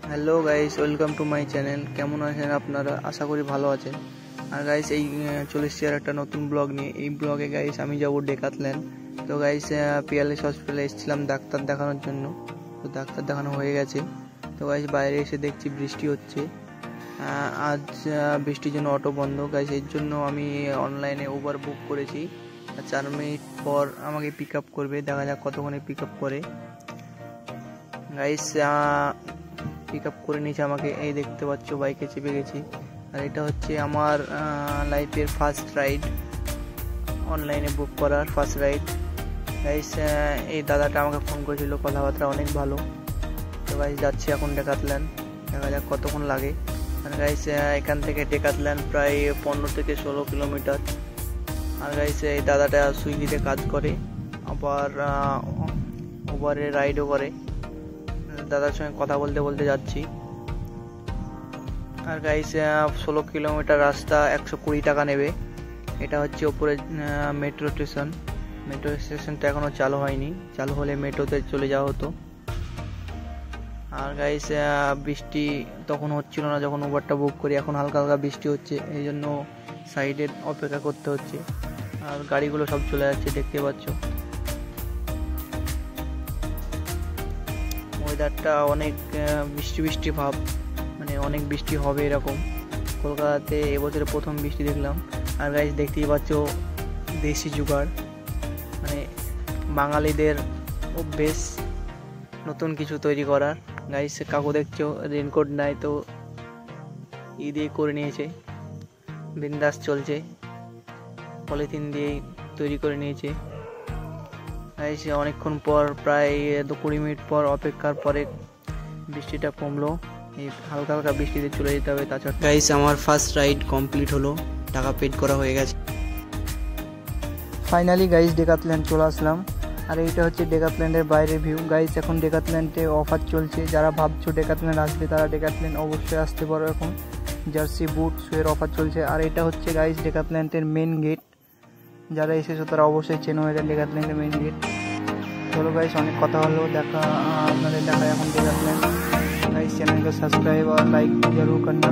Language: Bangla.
Hello guys, welcome to my channel. কেমন আছেন আপনারা? আশা করি ভালো আছেন। আর গাইস এই চলে এসেছি আর একটা নতুন ব্লগ নিয়ে। এই ব্লগে গাইস আমি যাবো ডেকাথল্যান্ড। তো গাইস পিয়ারলেস হসপিটালে এসেছিলাম ডাক্তার দেখানোর জন্য। তো ডাক্তার দেখানো হয়ে গেছে। তো গাইস বাইরে এসে দেখছি বৃষ্টি হচ্ছে। আজ বৃষ্টির জন্য অটো বন্ধ গাইস। এর জন্য আমি অনলাইনে উবার বুক করেছি। 4 মিনিট পর আমাকে পিক আপ করবে। দেখা যাক কতক্ষণে পিক আপ করে। গাইস পিক আপ করে নিয়েছে আমাকে, এই দেখতে পাচ্ছ বাইকে চেপে গেছি। আর এটা হচ্ছে আমার লাইফের ফার্স্ট রাইড, অনলাইনে বুক করার ফার্স্ট রাইড। গাইস এই দাদাটা আমাকে ফোন করেছিল, কথাবার্তা অনেক ভালো। তো গাইস যাচ্ছি এখন ডেকাথল্যান্ড, দেখা যাক কতক্ষণ লাগে। আর গাইস এখান থেকে ডেকাথল্যান্ড প্রায় 15 থেকে 16 কিলোমিটার। আর গাইস এই দাদাটা সুইগিতে কাজ করে, আবার উবারে রাইডও করে। দাদার সঙ্গে কথা বলতে বলতে যাচ্ছি। আর গাইস 16 কিলোমিটার রাস্তা, 120 টাকা নেবে। এটা হচ্ছে ওপরে মেট্রো স্টেশন। মেট্রো স্টেশনটা এখনো চালু হয়নি, চালু হলে মেট্রোতে চলে যাওয়া হতো। আর গাইস বৃষ্টি তখন হচ্ছিল না যখন উবারটা বুক করি, এখন হালকা হালকা বৃষ্টি হচ্ছে, এই জন্য সাইডে অপেক্ষা করতে হচ্ছে। আর গাড়িগুলো সব চলে যাচ্ছে, দেখতে পাচ্ছ। ওয়েদারটা অনেক বৃষ্টি বৃষ্টি ভাব, মানে অনেক বৃষ্টি হবে এরকম। কলকাতাতে এবছরে প্রথম বৃষ্টি দেখলাম। আর গাইস দেখতেই পাচ্ছ দেশি জুগাড়, মানে বাঙালিদের অভ্যেস নতুন কিছু তৈরি করার। গাইস কাকু দেখছো রেনকোট নাই, তো দিয়ে করে নিয়েছে, বিন্দাস চলছে, পলিথিন দিয়েই তৈরি করে নিয়েছে। গাইস অনেকক্ষণ পর, প্রায় 20 মিনিট পর অপেক্ষার পরে বৃষ্টিটা কমলো। এই হালকা হালকা বৃষ্টিতে চলে যেতে হবে। তাছাড়া গাইস আমার ফার্স্ট রাইড কমপ্লিট হলো, টাকা পেড করা হয়ে গেছে। ফাইনালি গাইস ডেকাথল্যান্ড চলে আসলাম। আর এইটা হচ্ছে ডেকাথল্যান্ডের বাইরের ভিউ। গাইস এখন ডেকাথল্যান্ডে অফার চলছে, যারা ভাবছো ডেকাথল্যান্ড আসবে তারা ডেকাথল্যান্ড অবশ্যই আসতে পারো। এখন জার্সি বুট শুয়ের অফার চলছে। আর এটা হচ্ছে গাইস ডেকাথল্যান্ডের মেন গেট, যারা এসেছো তারা অবশ্যই চেনো এটা ডেকাথল্যান্ডের মেন গেট। চলো গাইস অনেক কথা হলো, আপনাদের দেখা এখন ডেকাথল্যান্ড। गाइस चैनल को सब्सक्राइब और लाइक जरूर करना।